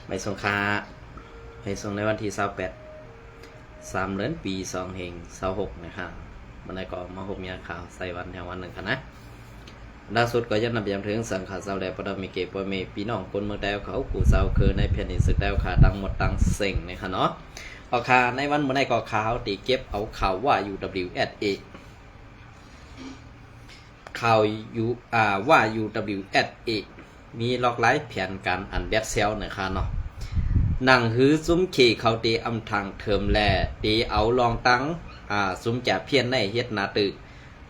ใบสงคาไปส่งในวันที่28 3 เดือนปี2526นะครับมันได้ก็มาหกมีข่าวใส่วันแห่งวันหนึ่งค่ะนะล่าสุดก็ยังนำย้ำถึงสังขารเสาแดงประดมีเกปเมพี่น้องคนเมืองแดวเขากูเสาคือในแผ่นดินศึกแดวขาดังหมดดังเซ็งนะครับเนาะเอาข่าในวันเมื่อไหร่ก็ข่าวตีเก็บเอาข่าวว่า UWSA ข่าวว่า UWSA มีล็อกไลฟ์แผนการอันแบดเซลนะครับเนาะหนังหือซุ้มขี่เขาตีอำทางเทิมแลตีเอาลองตั้งซุ้มจ่าเพี้ยนในเฮ็ดนาตึก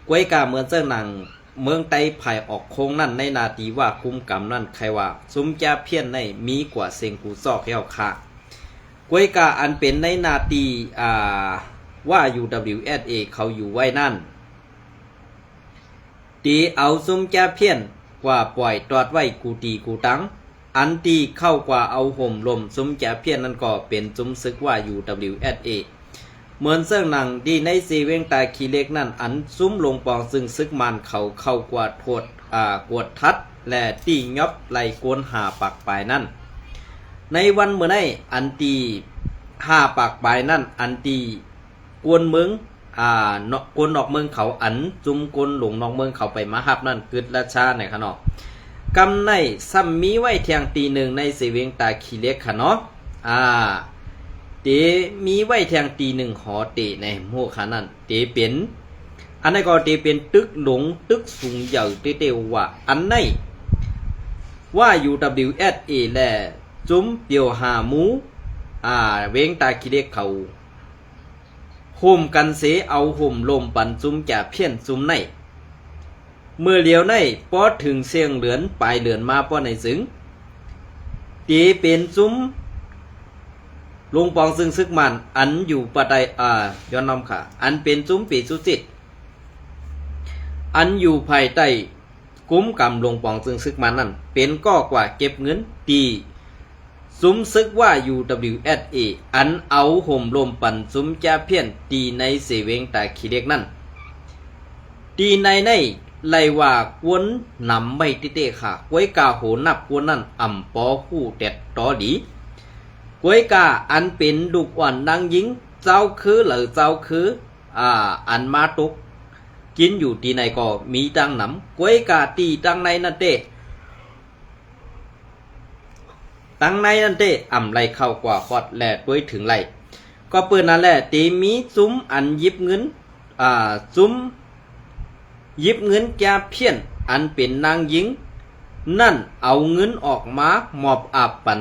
กวยกาเมืองเจ้าหนังเมืองไต้ไผ่ออกโค้งนั่นในนาทีว่าคุ้มกำนั่นใครว่าซุ้มจ่าเพี้ยนในมีกว่าเซงกูซอกเฮาค่ะกวยกาอันเป็นในนาทีว่า UWSA เขาอยู่ไว้นั่นตีเอาซุ้มจ่าเพี้ยนกว่าปล่อยตอดไว้กูตีกูตังอันตีเข้ากว่าเอาห่มลมซุ้มจ่าเพี้ยนนั่นก็เป็นซุ้มซึกว่า UWSA เหมือนเสื้อหนังดีในซีเวงตาขี้เล็กนั่นอันซุ้มลงปองซึ่งซึกมันเขาเข้ากว่าโทษกวดทัดและตียอบไหลโกนหาปักปลายนั่นในวันเมื่อไนอันตีหาปักปลายนั่นอันตีกวนเมืองกวนนอกเมืองเขาอันจุ่มกวนหลงนอกเมืองเขาไปมาฮับนั่นกึดราชาในขนอกกำในซ้ำมีไว้เทียงตีหนึ่งในซีเวงตาขี้เล็กขนอกเตมีไว้แทงตีหนึ่งหอเตในหมู่ขานั้นเตเป็นอันนั้นก็เตเป็นตึกหลงตึกสูงใหญ่เตว่าอันไหนว่า UWSA และจุ้มเปียวหาหมูเวงตาคิเล็กเขาห่มกันเสเอาห่มลมปันจุ้มจ่าเพี้ยนจุ้มในเมื่อเลียวในป้อถึงเสียงเหลือนปลายเหลือนมาป้อในสึงเตเป็นจุ้มลงปองซึ่งซึกมันอันอยู่ปะไดย้อนน้ำค่ะอันเป็นซุ้มปีสุจิตอันอยู่ภายใต้กุ้มกำลงปองซึ่งซึกมันนั่นเป็นก็กว่าเก็บเงินตีซุ้มซึกว่า UWSA อันเอาห่มลมปั่นซุ้มจ่าเพี้ยนตีในเสเวงตาขี้เล็กนั่นตีในไลว่ากวนนำไม่ติเตะค่ะกวยกาโหนับกวนนั่นอ่ำปอคู่เด็ดตอดีกวยกาอันเป็นดุกอ่อนนางยิงเจ้าคือหรือเจ้าคืออันมาตุกกินอยู่ที่ไหนก็มีตังหนำกวยกาตีตังในนั่นเตตังในนั่นเตอ่ำไรเข้ากว่าคอดแหล่ด้วยถึงไรก็เปิดนั่นแหละตีมีซุ้มอันยิบเงินซุ้มยิบเงินแกเพี้ยนอันเป็นนางยิงนั่นเอาเงินออกมาหมอบอาบปัน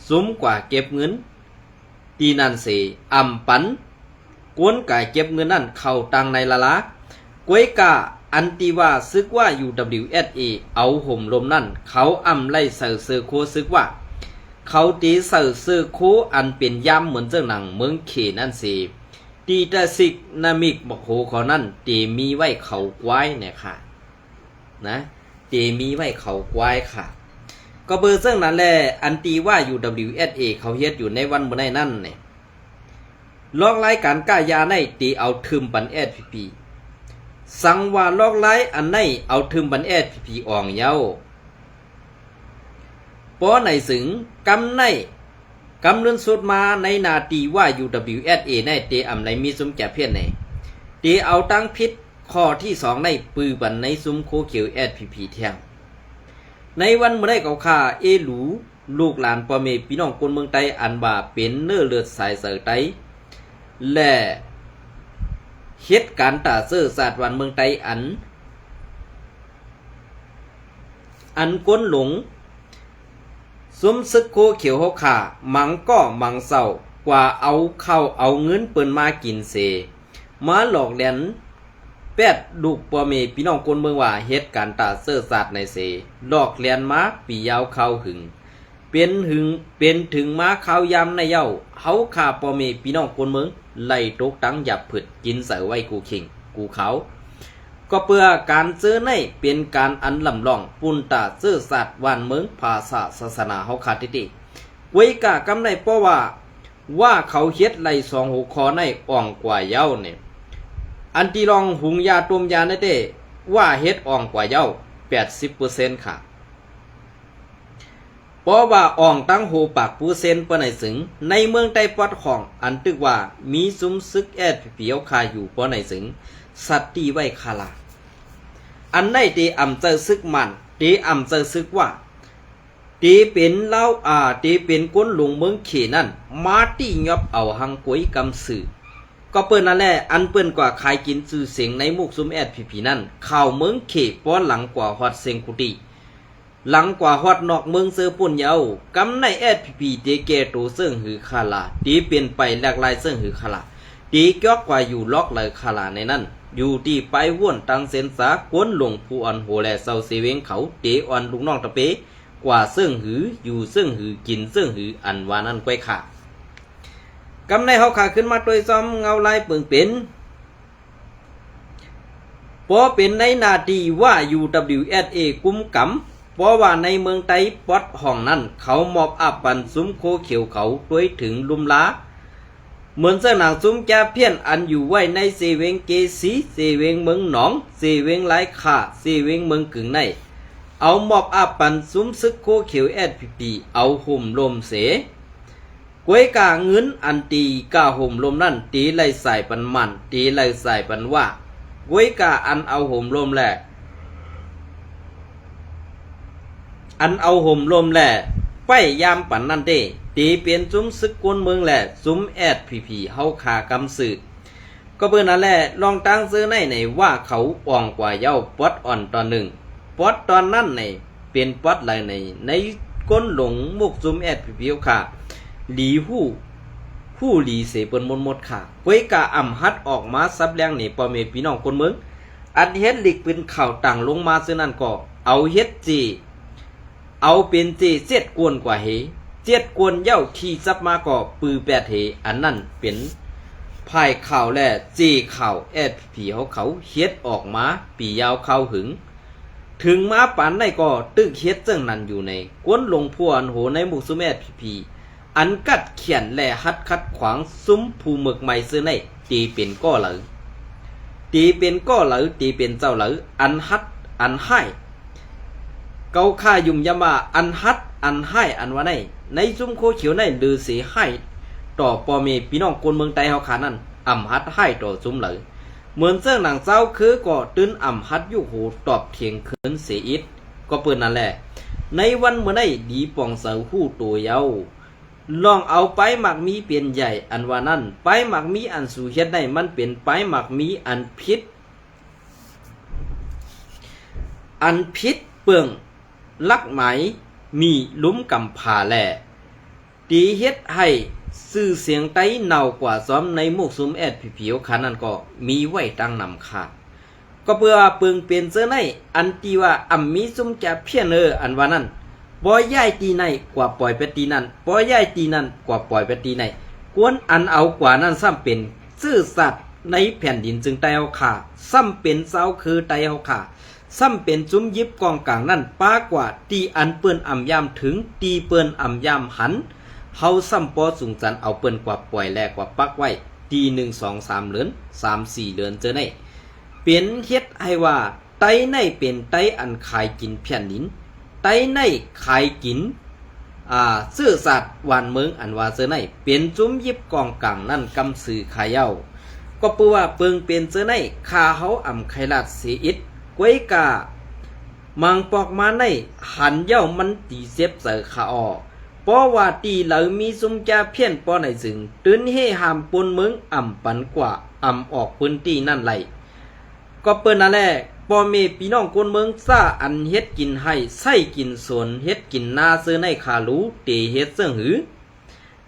ซุ้มกว่าเก็บเงินตีนันเสอ่ำปันกวนกายเก็บเงินนั่นเข้าตังในละละกวยกาอันตีว่าซึกว่า UWSA เอาห่มลมนั่นเขาอ่ำไล่เสือเสือโคซึกว่าเขาตีเสือเสือโคอันเป็นย่ำเหมือนเจ้าหนังเมืองเขนั่นเสตีตาสิกนามิกบอกโหเขานั่นตีมีไว้เขาควายเนี่ยค่ะนะตีมีไว้เขาควายค่ะก็เบอร์ซึ่งนั้นแหละอันตีว่า UWSA เขาเฮ็ดอยู่ในวันเมื่อไหร่นั่นเนี่ยลอกไล่การก้ายาในตีเอาทึมปัน SPP สั่งว่าลอกไล่อันในเอาทึมปัน SPP อ่องเย้าป้อในสึงกำในกำเลื่อนสุดมาในนาตีว่า UWSA ในเตอำไรมีซุ้มแก่เพี้ยนในเตเอาตั้งพิษข้อที่2ในปือบันในซุ้มโคเขียว SPP เที่ยงในวันเมื่อได้เก่าข่าเอหลูลูกหลานพ่อแม่พี่น้องคนเมืองไต้อันว่าเป็นเนื้อเลือดสายเสือไต้และเฮ็ดการตาเสื้อศาสตร์วันเมืองไต้อันก้นหลงซุ้มซึกโคเขียวเฮาข่ามังก็มังเศร้ากว่าเอาเข้าเอาเงินเปิ้นมากินเสมาหลอกแหลนแปดลูกพ่อแม่พี่น้องคนเมืองว่าเฮ็ดการตาเสื้อศาสตร์ในเสหลอกเลียนมาปียาวเข้าหึงเป็นถึงมาข้าวยำในเย้าเฮาข่าพ่อแม่พี่น้องคนเมืองไล่ตกตั้งหยับผึดกินเสือไว้กูขิงกูเขาก็เพื่อการซื้อในเป็นการอันลำลองปุ่นตาซื้อศาสตร์วันเมืองภาษาศาสนาเฮาขาดติไว้กะกำในเพราะว่าเขาเฮ็ดไล่2หัวคอในอ่องกว่าเย้าเนี่ยอันที่ลองหุงยาต้มยาในเต้ว่าเฮ็ดอ่องกว่าเย้า 80% ค่ะป ราะว่าอ่องตั้งโหปากปูเซนปะไหนสึงในเมืองใต้ปอดของอันตึกว่ามีซุ้มซึกแอดเปียวคาอยู่ปะไหนสึงสัตว์ตีไว้คาลาอันได้ตีอ่ำเจอซึกมันตีอ่ำเจอซึกว่าตีเป็นเล่าตีเป็นก้นหลวงเมืองเขนั่นมาตียอบเอาหังกวยกำสื่อก็เปิ้นนั่นแหละอันเปิ้นกว่าขายกินซื่อเสียงในมุกซุ้มแอดผีนั่นข่าวเมืองเขป้อนหลังกว่าฮอดเซงกุติหลังกว่าฮอดนอกเมืองเซอปุ่นเยาวกำในแอดผีเดเกโตเซิงหือคาลาตีเปลี่ยนไปหลากหลายเซิงหือคาลาตีเกี่ยวกว่าอยู่ล็อกเลยคาลาในนั้นอยู่ที่ไปว่วนตังเซนสากวนหลวงผู้อ่อนโหแลเซาเซเวงเขาเตอ่อนลูกน้องตะเปกว่าเซิงหืออยู่เซิงหือกินเซิงหืออันวานั้นก้อยขากำในเฮาขาขึ้นมาโดยซ้อมเงาลายเปิงเป็นพอเป็นในนาทีว่า UWSA กุมกำเพราะว่าในเมืองไต้ปอดห้องนั้นเขามอบอับปันซุ้มโคเขียวเขาด้วยถึงลุมล้าเหมือนเสื้อหนังซุ้มแกเพี้ยนอันอยู่ไว้ในเซเวงเกสีเซเวงเมืองหนองเซเวงไร้ขาเซเวงเมืองกึ่งในเอามอบอับปันซุ้มซึกโคเขียวแอดพีเอาห่มลมเสกวยกาเงินอันตีกาห่มลมนั่นตีไล่ใส่ปันมันตีไล่ใส่ปันว่ากวยกาอันเอาห่มลมแหละอันเอาห่มลมแหละไปยามปันนั่นเด้ตีเปลี่ยนซุ้มซึกกวนเมืองแหละซุ้มแอดพีเฮาขากำสื่อก็เบิ่นนั่นแหละลองตั้งซื้อในว่าเขาอ่องกว่าเย้าปอดอ่อนตอนหนึ่งปอดตอนนั้นในเป็นปอดไหลในก้นหลงมุกซุ้มแอดพีเฮาขาหลีผู้หลีเสเปิ้นหมดค่ะกวยกาอ่ำฮัดออกมาซับแรงนี่ปอเมพี่น้องคนเมืองอันเฮ็ดหลีกเป็นข่าวต่างลงมาซึ่งนั่นก็เอาเฮ็ดจีเอาเป็นจีเจ็ดกวนกว่าเฮเจ็ดกวนเย้าขี่ซับมาก็ปือแปดเฮอันนั่นเป็นภายข่าวและจีข่าวแอดผีเขาเฮ็ดออกมาปียาวเข้าหึงถึงมาปานได้ก็ตึกเฮ็ดจังนั้นอยู่ในกวนลงพวนโหในหมู่ซุมแอดผีอันกัดเขียนและฮัดคัดขวางซุ้มผู้หมึกใหม่ซื้อในตีเป็นก้อเหลอตีเป็นก้อเหลอตีเป็นเจ้าเหลออันฮัดอันให้เกาค่ายุ่มยามาอันฮัดอันให้อันว่าในซุ้มโคเขียวในลือเสียให้ต่อปอเมพี่น้องคนเมืองไต้เฮาขานั่นอ่ำฮัดให้ต่อซุ้มเหลอเหมือนเสื้อหนังเจ้าคือก็ตื้นอ่ำฮัดอยู่หูตอบเถียงเขินเสียอิดก็เปิดนั่นแหละในวันเมื่อได้ดีป่องเสาหู้ตัวเยาลองเอาไปหมักมีเปลี่ยนใหญ่อันว่านั้นไปหมักมีอันสู่เฮ็ดได้มันเป็นไปหมักมีอันพิษเปื่องลักไหมมีลุ้มกำผาแหล่ตีเฮ็ดให้ซื่อเสียงไต้เน่ากว่าซ้อมในมุกซุมแอดผิวขานั้นก็มีไว้ตั้งนำค่ะก็เพื่อเปิงเปลี่ยนเสื้อในอันตีว่ามีซุมจะเพี้ยนอันว่านั้นปล่อยย้ายตีในกว่าปล่อยไปตีนั่นปล่อยย้ายตีนั่นกว่าปล่อยไปตีในกวนอันเอากว่านั้นซ้ำเป็นซื่อสัตย์ในแผ่นดินจึงไต้เฮาขาซ้ำเป็นเสาคือไต้เฮาขาซ้ำเป็นจุ้มยิบกองกลางนั่นป้ากว่าตีอันเปิ้นอ่ำยามถึงตีเปิ้นอ่ำยามหันเฮาซ้ำปอสูงจันเอาเปิ้นกว่าปล่อยแลกว่าปักไว้ตี1 2 3เดือน3 4เดือนเจอในเป็นเฮ็ดให้ว่าไต้ในเป็นไต้อันขายกินแผ่นดินไต้ในขายกินซื่อสัตว์วานเมืองอันว่าเสื้อในเป็นจุ้มยิบกองกลางนั่นกำสื่อขายเย้าก็เปือว่าเปิงเป็นเสื้อในคาเฮาอ่ำไขลาดเสียอิดกวยกามังปอกมาในหันเย้ามันตีเสียบเสือขาออเพราะว่าตีเหลามีซุมจาเพี้ยนปอในจึงตื้นเฮหามปนเมืองอ่ำปันกว่าอ่ำออกพื้นที่นั่นไหลก็เปิ้นนั่นแหละปอเมพี่น้องคนเมืองซ่าอันเฮ็ดกินให้ไส้กินสวนเฮ็ดกินนาซื้อในคารูเตเฮ็ดเสื่องหือ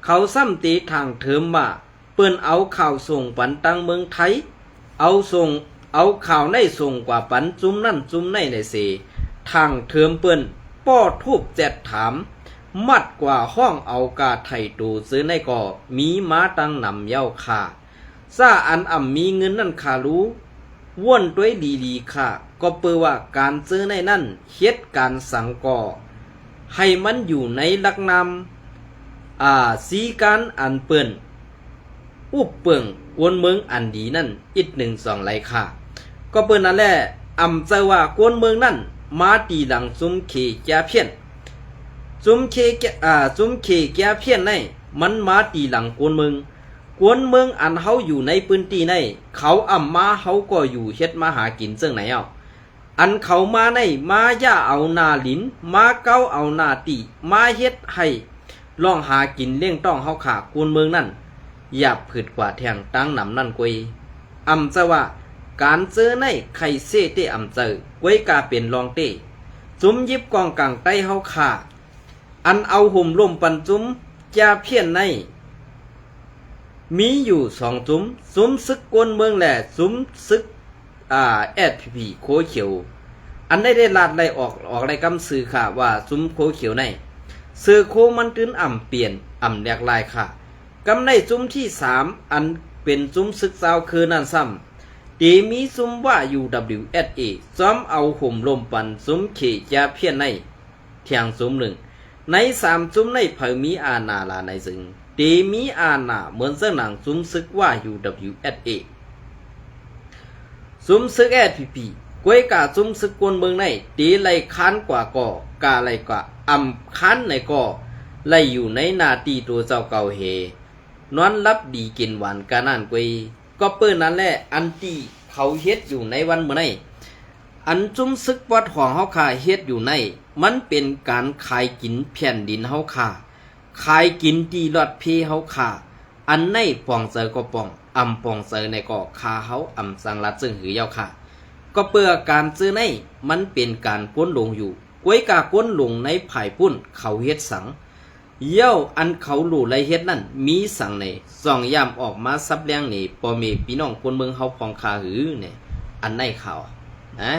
เขาซ้ำตีทางเทิมว่าเปิ้นเอาข่าวส่งปันตังเมืองไทยเอาข่าวในส่งกว่าปันจุ้มนั่นจุ้มในเสทางเทิมเปิ้นป้อทูบแจดถามมัดกว่าห้องเอากาไถ่ตูซื้อในก่อมีม้าตังนำเย้าขาซ่าอันมีเงินนั่นคารูว่นด้วยดีๆค่ะก็เปือว่าการซื้อในนั่นเฮ็ดการสังก่อให้มันอยู่ในลักนำสีการอันเปิ้นอุบเปิงกวนเมืองอันดีนั่นอีก1 2ไหลค่ะก็เปิ้นนั่นแหละเจอว่ากวนเมืองนั่นมาตีหลังซุมเขจาเพี้ยน จุ้มเคจุ้มเคแก่เพี้ยนในมันมาตีหลังกวนเมืองอันเฮาอยู่ในพื้นที่ในเขาอ่ำมาเฮาก็อยู่เฮ็ดมาหากินเจังไหนเอาอันเขามาในมาย่าเอาหน้าลิ้นมาเก้าเอาหน้าตีมาเฮ็ดให้ลองหากินเลี้ยงต้องเฮาขากวนเมืองนั่นอย่าผืดกว่าแทงตั้งนำนั่นกวยอำจะว่าการเจอในไข่เซเตอำเจอกวยกาเป็นรองเตจุ้มยิบกองกลางใต้เฮาขาอันเอาห่มร่มปันจุ้มยาเพี้ยนในมีอยู่2จุ้มซึกกวนเมืองแหละจุ้มซึกSPP โคเขียวอันได้ลาดไล่ออกไล่กำสื่อค่ะว่าจุ้มโคเขียวในสื่อโคมันตื้นอ่ำเปลี่ยนอ่ำแหลกลายค่ะกำในจุ้มที่3อันเป็นจุ้มซึกซาวคือนั่นซ้ำตีมีจุ้มว่า UWSA ซ้อมเอาห่มลมปันจุ้มเขยาเพี้ยนในเทียงจุ้ม1ใน3จุ้มในเผยมีอาณาลาในซึ่งตีมีอาณาเหมือนเสื้อหนังจุ้มซึกว่า UWSA จุ้มซึก SPP กวยกาจุ้มซึกกวนเมืองในตีไล่ค้านกว่าก่อกาไล่กว่าอำค้านในก่อไล่อยู่ในนาตีตัวเจ้าเก่าเฮนอนรับดีกินหวานกานั่นกวยก็เปิ้นนั่นแหละอันตีเขาเฮ็ดอยู่ในวันเมื่อในอันจุ้มซึกวัดของเฮาคาเฮ็ดอยู่ในมันเป็นการขายกินแผ่นดินเฮาคาขายกินตีรอดเพเฮาคาอันในปองเจอก็ปองอำปองเจอในก็คาเฮาอำสังรัดซึ่งหือยาวค่ะก็เปื่อการซื้อในมันเป็นการก้นลงอยู่กวยกาก้นลงในภายปุ้นเขาเฮ็ดสังเย้าอันเขาหลู่ไรเฮ็ดนั่นมีสังในส่องยามออกมาซับแรงนี่ปอเมพี่น้องคนเมืองเฮาพองคาหือเนี่ยอันในข่าวนะ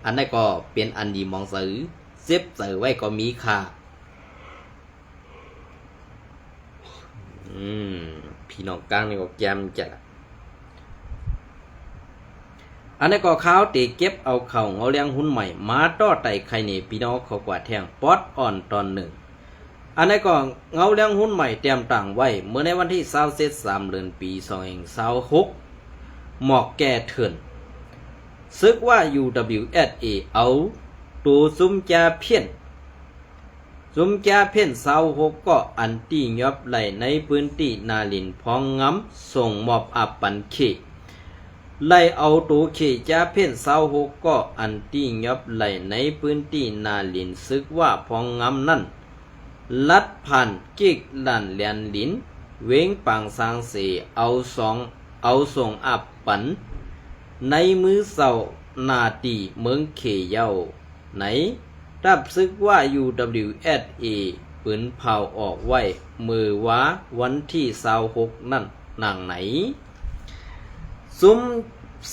อันในก็เป็นอันดีมองซื้อเจ็บเจอไว้ก็มีค่าพี่น้องกลางนี่ก็แกมจะอันนี้ก็ข้าวตีเก็บเอาเข่าเงาเลี้ยงหุ้นใหม่มาต้อไต่ไข่นี่พี่น้องเขากว่าแทงป๊อดอ่อนตอน1อันนี้ก็เงาเลี้ยงหุ้นใหม่เตรียมต่างไว้เมื่อในวันที่23เดือนปี2026หมอกแก่เถื่อนซึกว่า UWSA เอาตัวซุ่มจาเพี้ยน26ก็อันตียอบไหลในพื้นที่นาลินพองงำส่งมอบอับปันเขไล่เอาตัวเขจาเพ่น26ก็อันตียอบไหลในพื้นที่นาลินซึกว่าพองงำนั่นลัดผ่านกิกลันเลียนลินเว้งปังสางเสเอาส่งอับปันในมือเสานาตีเมืองเขเยาไหนรับซึกว่า UWSA ปืนเผาออกไว้มือว้าวันที่26นั่นนางไหนซุ้ม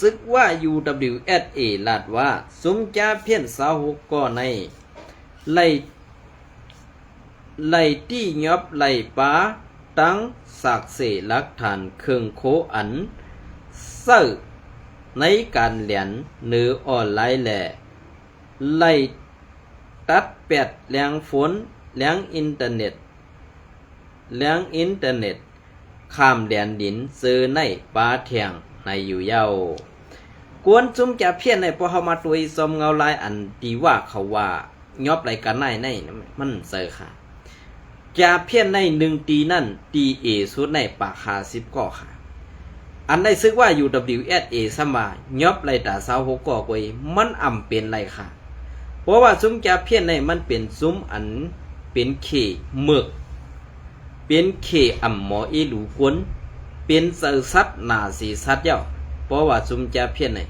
ซึกว่า UWSA ลาดว่าซุ้มจ้าเพี้ยน26ก็ในไล่ที่ยอบไล่ป้าตั้งสากเสลักฐานเครื่องโคอันเซอร์ในการเหรียญเนื้อออนไลน์แหล่ไล่ตัดแปดแรงฝนแรงอินเทอร์เน็ตข้ามแดนดินซื้อในป่าเทียงในอยู่เย้ากวนจุ้มจะเพี้ยนในพอเฮามาตุยซอมเงาลายอันดีว่าเขาว่ายอบไรกันในมันเซอค่ะจะเพี้ยนใน1ตีนั่นตีเอสุดในปาก50ก่อค่ะอันได้ซึกว่า UWSA สมายอบไรตา26ก่อกวยมันอ่ำเป็นไรค่ะเพราะว่าซุ้มจะเพี้ยนในมันเป็นซุ้มอันเป็นเขเมือกเป็นเขอ่ำหมอหลูกวนเป็นเสือสัตว์หนาสีสัตว์เย้าเพราะว่าซุ้มจะเพี้ยนใน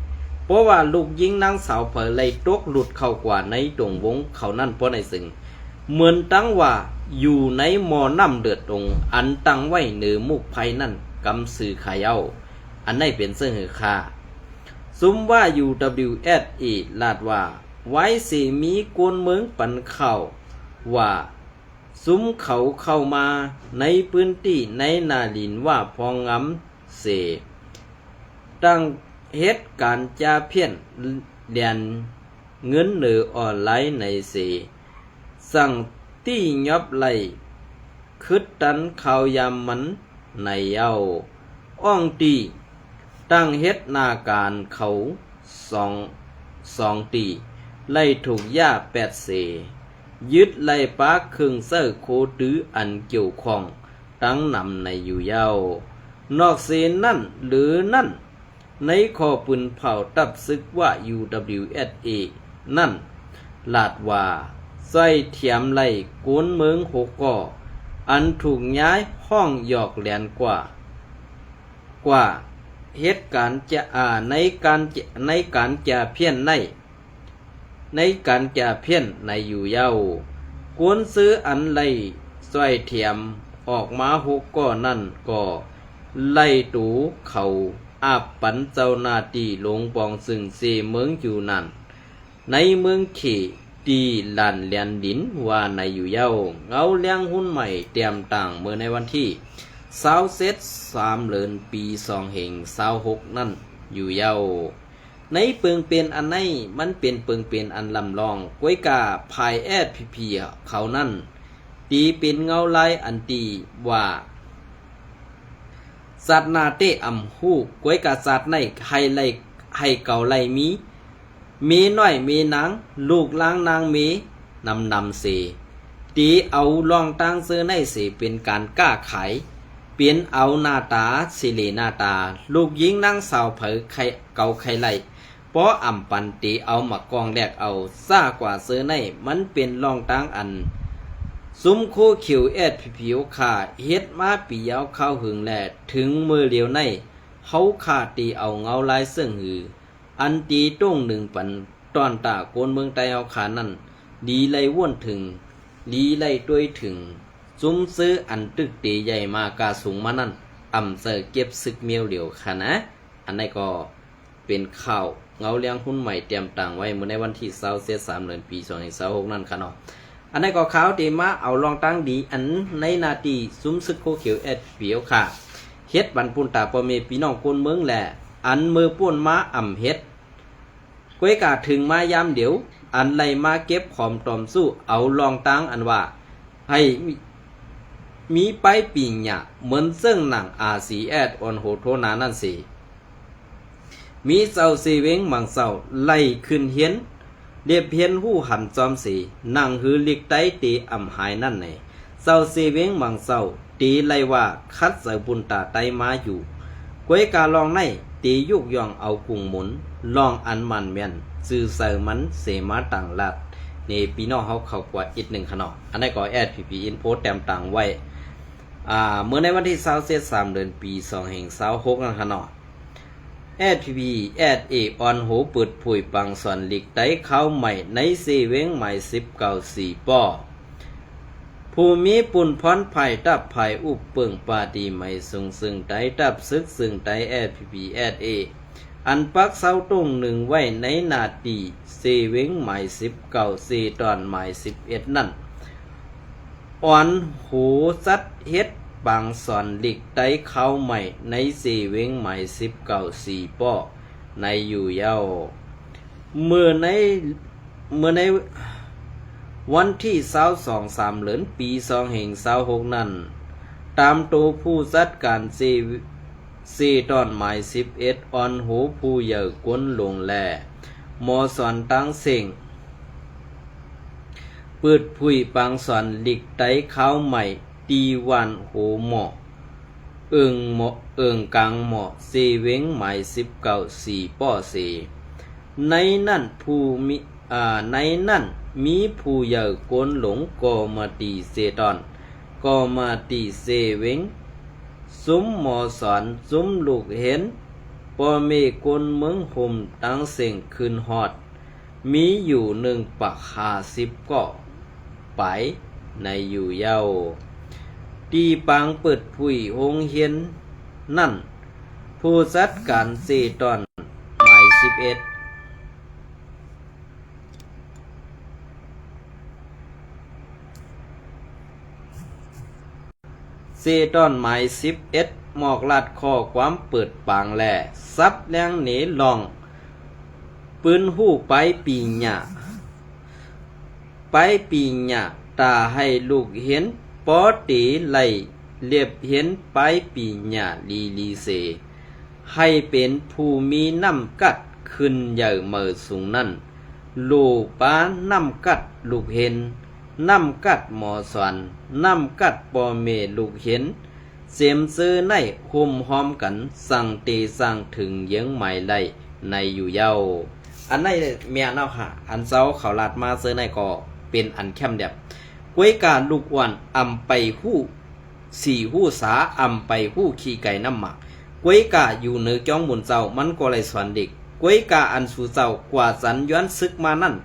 เพราะว่าลูกยิงนางสาวเผยไล่ตกหลุดเข้ากว่าในตรงวงเขานั่นเพราะในซึ่งเหมือนตั้งว่าอยู่ในหมอน้ำเดือดตรงอันตั้งไว้เหนือมุกไผ่นั่นกำสื่อขายเอาอันนี้เป็นเสื้อหือคาซุ้มว่า UWSA ลาดว่าไว้สิมีกวนเมืองปันเข้าว่าซุ้มเขาเข้ามาในพื้นที่ในนาลินว่าพองงำเสตั้งเหตุการณ์จาเพี้ยนเรียนเงินหรือออนไลน์ในเสสั่งตี้ยอบไหลคึดตันข่าวยามมันในเย้าอ้องตีตั้งเฮ็ดนาการเขาสองตีไล่ถูกย่า8เส ยึดไล่ปาเครื่องเสื้อโคตื้ออันเกี่ยวข้องตั้งนำในอยู่ยาวนอกเสนั่นหรือนั่นในข้อปืนเผาตับซึกว่า UWSA นั่นลาดว่าใส่เทียมไล่กวนเมืองหกก่ออันถูกย้ายห้องหยอกแหลนกว่าเหตุการณ์จะในการจะเพี้ยนในการจะเพี้ยนในอยู่เย้ากวนซื้ออันไล่ใส่เทียมออกมาหกก่อนั่นก็ไล่ตูเขาอาบปันเจ้าหน้าที่ลงปองซึ่งเสเมืองอยู่นั่นในเมืองเขตีลานเลียนดินว่าในอยู่เย้าเงาเลี้ยงหุ้นใหม่เตรียมต่างเมื่อในวันที่20เซต3เดือนปี2เหง26นั่นอยู่เย้าในเปิงเป็นอันไหนมันเป็นเปิงเป็นอันลำลองก้วยกาภายแอดพีเขานั่นตีเป็นเงาลายอันตีว่าสัตว์นาเตอำฮู้ก้วยกาสัตว์ในให้เก่าไลมีน้อยมีนางลูกล้างนางมีนำเสตีเอาลองตั้งเสื้อในเสเป็นการกล้าขายเปลี่ยนเอาหน้าตาสิเลหน้าตาลูกหญิงนางสาวเผยไข่เก่าไข่ไล่เพราะอ่ำปันตีเอามากองแลกเอาซ่ากว่าเสื้อในมันเป็นลองตั้งอันซุ้มโคขิวผิวขาเฮ็ดมาปียาวเข้าหึงแลถึงมือเหลียวในเฮาขาตีเอาเงาลายเสื่องหืออันตีต้งหนึ่งปันตอนตาโกนเมืองไตเอาขานั่นดีไล่ว่นถึงดีไล่ด้วยถึงซุ้มซื้ออันตึกตีใหญ่มากาสูงมานั่นอ่ำเสอเก็บซึกเมียวเหลียวค่ะนะอันนี้ก็เป็นข่าวเงาเลี้ยงหุ้นใหม่เตรียมต่างไว้เมื่อในวันที่20เซษ3เดือนปี2026นั่นค่ะเนาะอันนี้ก็ข่าวตีมาเอาลองตั้งดีอันในนาทีซุ้มซึกโคเขียวเปียวค่ะเฮ็ดบันปุ่นตาปอเมพี่น้องคนเมืองแหละอันมือป่วนมาอ่ำเฮ็ดก้วยกาถึงมายามเดี๋ยวอันไล่มาเก็บขอมตอมสู้เอาลองตั้งอันว่าให้มีไปปีหยะเหมือนซึ่งหนังRCSออนโหโทนานั่นสิมีเจ้าเสเวงมังเจ้าไล่ขึ้นเฮียนเรียบเฮียนหู้หันจอมสีนั่งหือลิกไตตีอ่ำหายนั่นไหนเจ้าเสเวงมังเจ้าตีไล่ว่าคัดเสือบุญตาไตมาอยู่ก้วยกาลองในตียุกย่องเอากุ้งหมุนลองอันมันแม่นซื่อเสือมันเสมาต่างลัดนี่พี่น้องเขาเข้ากว่าอีกหนึ่งขนออันนี้ก็พีอินโพสแต้มต่างไว้เมื่อในวันที่20เซษ3เดือนปี2026นั่นขนอSPP SA ออนโหเปิดผุยปังสอนหลีกไตเข้าใหม่ในเซเวงใหม่19.4ป้อผู้มีปุ่นพรไผ่ตับไผ่อุบเปิงปาดีใหม่ส่งซึ่งไตตับซึกซึ่งไตSPP SA อันปักเสาต้งหนึ่งไว้ในนาทีเซเวงใหม่19.4ตอนใหม่11นั่นอ่อนหูซัดเฮ็ดบางสอนหลีกไตเข้าใหม่ในเซเวงใหม่19.4ป้อในอยู่เย้าเมื่อในวันที่22-3เดือนปี2026นั่นตามตัวผู้จัดการเซตอนหมาย11ออนโหผู้ใหญ่กวนลงแลหมอสอนตั้งเสียงเปิดผุยปังสอนหลีกไตเข้าใหม่ตีวันโหหมอเอิงกังหมอเซเวงหมาย19.4ป้อเสในนั่นมีผู้ใหญ่กวนหลงกอมาตีเซตอนกอมาตีเซเวงซุ้มหมอสอนซุ้มลูกเห็นปอเมกวนเมืองห่มตั้งเสียงคืนฮอดมีอยู่1ปัก50ก็ไปในอยู่เย้าตีปางเปิดผุยหงเฮียนนั่นผู้จัดการเซตอนหมาย11เซตอนหมาย11หมอกลัดข้อความเปิดปางแลซับแรงเหนลองปืนหู้ไปปีหญ่าตาให้ลูกเห็นปอตีไล่เรียบเห็นไปปีหญ่าลีเสให้เป็นผู้มีน้ำกัดขึ้นใหญ่เมื่อสูงนั่นลูกป้าน้ำกัดลูกเห็น น้ำกัดหมอสวนน้ำกัดปอเมลูกเห็นเสียมซื้อในคุมหอมกันสั่งตีสั่งถึงเยื้องใหม่ไล่ในอยู่เย้าอันในเมียเนาะค่ะอันเจ้าเขาลาดมาซื้อในก็เป็นอันแคมเดียบกวยการลูกอ้วนอำไปหู้สี่หู้สาอำไปหู้ขี้ไก่น้ำหมักกวยกาอยู่เหนือจ้องหมุนเจ้ามันก็เลยสอนเด็กกวยกาอันสู่เจ้ากว่าสันย้อนซึกมานั่น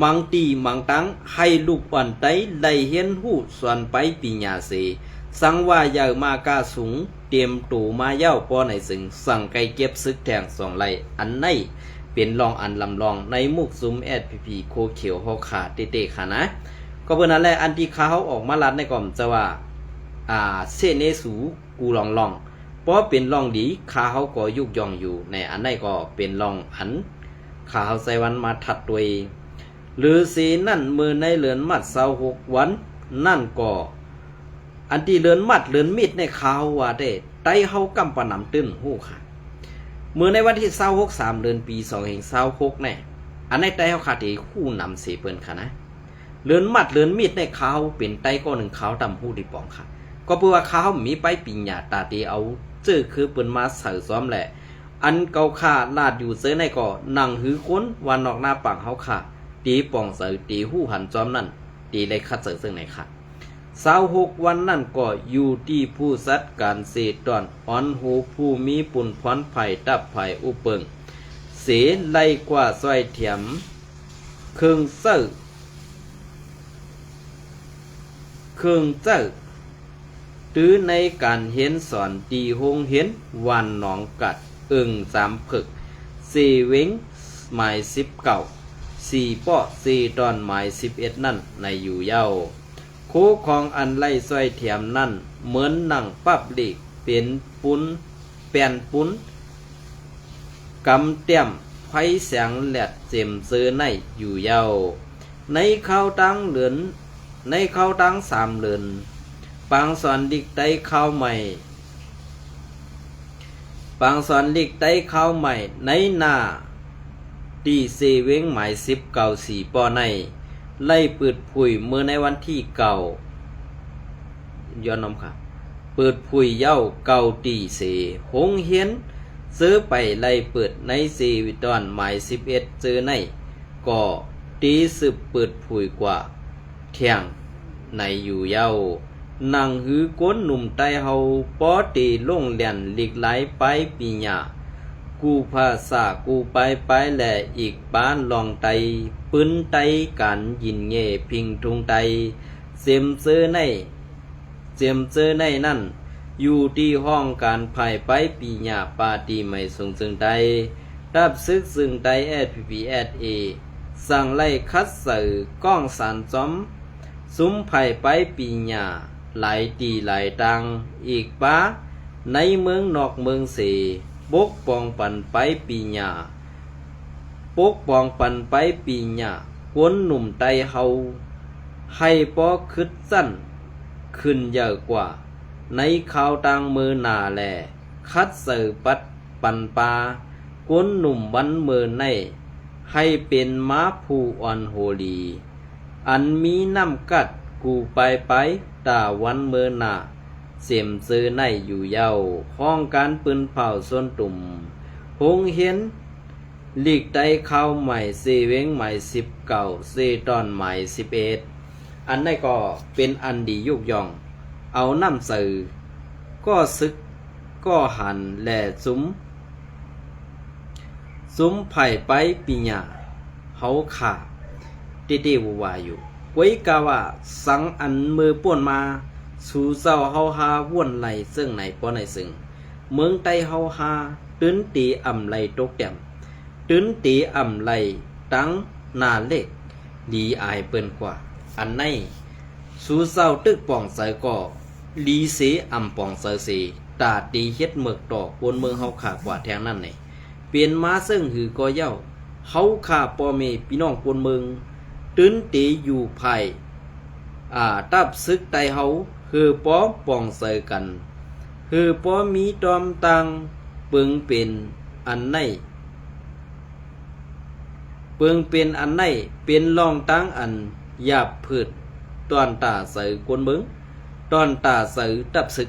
มังตีมังตังให้ลูกอ้วนไตไล่เฮียนหู้สอนไปปีญาเสสังว่าใหญ่มากาสูงเตรียมตู่มาเย้าป้อในสึงสั่งไก่เก็บซึกแทงสองไหลอันในเป็นรองอันลำลองในมุกซุ้มSPPโคเขียวเฮาขาเตะๆค่ะนะก็เพิ่นนั่นแหละอันที่เขาออกมาลัดในก่อมจะว่าเสเนสูกูลองเพราะเป็นรองดีขาเขาก็ยุกยองอยู่ในอันในก็เป็นรองอันขาเขาใส่วันมาถัดตัวเองหรือสีนั่นมือในเลือนมัด26วันนั่นก็อันที่เลือนมัดเลือนมิดในขาวว่าได้ไตเฮากำปะนำตื้นหู้ค่ะเมื่อในวันที่26 3เดือนปี2526เนี่ยอันในไตเฮาขาดที่คู่นำเสเปิ้นค่ะนะเลือนมัดเลือนมิดในขาวเป็นไตก็หนึ่งขาวดำหู้ดิปองค่ะก็เพื่อว่าขาวมีไปปิญญาตาตีเอาเจอคือเปิ้นมาใส่ซ้อมแหละอันเก่าขาลาดอยู่เสื้อในก็นั่งหือค้นวันนอกหน้าปังเฮาค่ะตีปองเสือตีหู้หันจอมนั่นตีเลยคัดเสือซึ่งไหนค่ะ26วันนั่นก็อยู่ที่ผู้สัดการเศษตอนอ่อนหูผู้มีปุ่นพรไผ่ตับไผ่อุเปิงเสไล่กว่าซอยเถียมเครื่องเจ้าตื้อในการเห็นสอนตีหงเห็นวันหนองกัดสามผึก4เว้งหมาย19 4ป้อ4ตอนหมาย11นั่นในอยู่เย้าคู่ของอันไล่ซอยเถียมนั่นเหมือนหนังปับลีกเป็นปุ้นแป่นปุ้นกำเตี้ยมไฟแสงแหลดเจ็มซื้อในอยู่เย้าในข้าวตังเหลือนในข้าวตัง3เหลือนปางสอนดิกไตข้าวใหม่ปางสอนดิกไตข้าวใหม่ในหน้าตีเซเว้งหมาย19 4ป้อในไล่เปิดผุยเมื่อในวันที่เก่าย้อนน้ำค่ะเปิดผุยเย้าเก่าตีเสหงเฮียนซื้อไปไล่เปิดในสีวิตอนหมาย11เจอในก็ตีสืบเปิดผุยกว่าเที่ยงในอยู่เย้านั่งหือก้นหนุ่มไตเฮาป้อตีลงเลียนหลีกไหลไปปีญากูภาษากูไปแหละอีกบ้านลองไตปืนไตกันยินเง่พิงทุงไตเสียมเสื้อในนั่นอยู่ที่ห้องการภายไปปีญาปาตีไม่ส่งซึ่งไตรับซึกซึ่งไตSPPSA สั่งไล่คัดเสือกล้องสารจอมซุ้มภายไปปีญาหลายตีหลายตังอีกป้าในเมืองนอกเมืองเสปกป้องปันไปปีญาปกป้องปันไปปีญาคนหนุ่มไตเฮาให้ปอคึดสั้นขึ้นเยอะกว่าในข่าวต่างมือหนาแลคัดเสือปัดปันปาคนหนุ่มวันมือในให้เป็นม้าผู้อ่อนโหลีอันมีน้ำกัดกูไปตาวันเมื่อหน้าเสียมซื้อในอยู่เย้าห้องการปืนเผาส่วนตุ่มหงเห็นหลีกไตเข้าใหม่4เว้งใหม่19 4ตอนใหม่11อันนี้ก็เป็นอันดียุกยองเอาน้ำสื่อก็ซึกก็หันแหล่ซุ้มไผ่ไปปีญาเฮาขาติวาอยู่ไว้กาว่าสังอันมือป่วนมาสู่เจ้าเฮาหาว่วนไหลซึ่งไหนป้อไหนซึ่งเมืองไตเฮาหาตื้นตีอ่ำไหลตกแต้มตื้นตีอ่ำไหลตั้งนาเล็กลีอายเปิ้นกว่าอันในสู่เจ้าตึกป่องใส่ก็ลีเสอ่ำป่องใส่เสตาตีเฮ็ดเมือกตอกบนเมืองเฮาขากว่าแทงนั่นนี่เปลี่ยนมาซึ่งหือก็เย้าเฮาขาป้อเมพี่น้องปนเมืองตื้นตีอยู่ภายตับซึกไตเฮาคือป้อป่องใส่กันคือป้อมีตอมตังเปิงเป็นอันในเป็นรองตั้งอันหยาบพืช ตอนตาเสือกวนเบิงตอนตาเสือดับศึก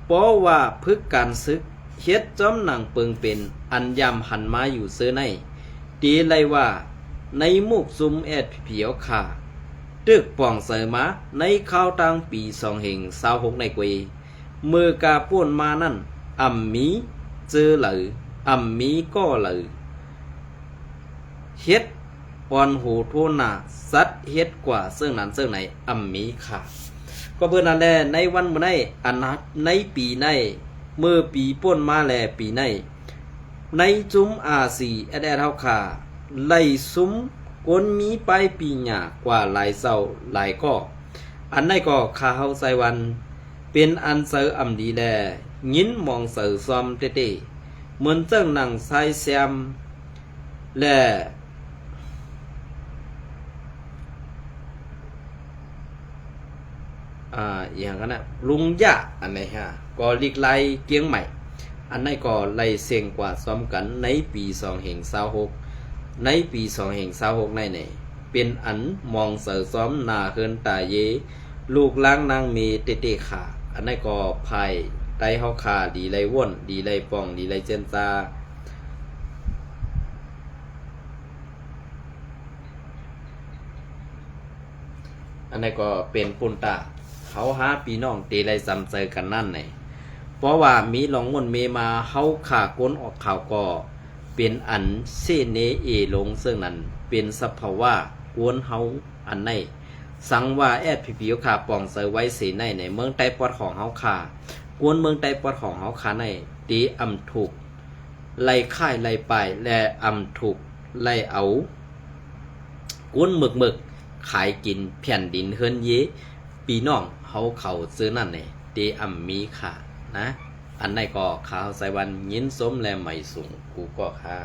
เพราะว่าพึกการศึกเฮ็ดจอมหนังเปิงเป็นอันยำหันมาอยู่เสื้อในตีเลยว่าในมุกซุมแอดเผียวขาตึกป่องเสือมาในข้าวตังปี2026ในกวยมือกาป่วนมานั่นอ่ำมีเจอเหลืออ่ำมีก็เหลือเฮ็ดปอนหูโทนาสัตเฮ็ดกว่าซึ่งนั้นซึ่งไหนอ่ำมีค่ะก็เพื่อนั่นแหละในวันเมื่อในอันนัดในปีในเมื่อปีป่วนมาแลปีในในจุ้มอาซีแอดเฮาค่ะไล่ซุ้มก้นมีไปปีหน้ากว่าหลายเศร้าหลายก็อันในก็ข้าเฮาใส่วันเป็นอันเซออ่ำดีแลยินมองเสือซอมเต้ๆเหมือนเจ้าหนังไซแซมและอย่างนั้นนะลุงยะอันไหนฮะก็ลีกไล่เกียงใหม่อันไหนก็ไล่เสียงกว่าซ้อมกันในปี2026ในปี2026ในนี่เป็นอันมองเสือซ้อมนาเฮินตาเยลูกล้างนางเมเตๆขาอันไหนก็ภายไตเฮาขาดีไล่ว่นดีไล่ป่องดีไล่เจนตาอันไหนก็เป็นปุ่นตาเขาหาพี่น้องตีไรซ้ำเจอกันนั่นไงเพราะว่ามีหลงมนเมมาเฮาขาก้นออกข่าวก็เป็นอันเซเนเอลงซึ่งนั้นเป็นสภาวะกวนเฮาอันในสังว่าแอดผิวขาปองเซอไว้เสในเมืองใต้ปอดของเฮาขากวนเมืองใต้ปอดของเฮาขาในตีอำถูกไล่ค่ายไล่ไปและอำถูกไล่เอากวนหมึกขายกินแผ่นดินเฮินเยปีน้องเฮาเขาซื้อนั่นเนี่ยเตอำมีค่ะนะอันไหนก็ข้าวใส่วันยินสมและไม่สูงกูก็ค่ะ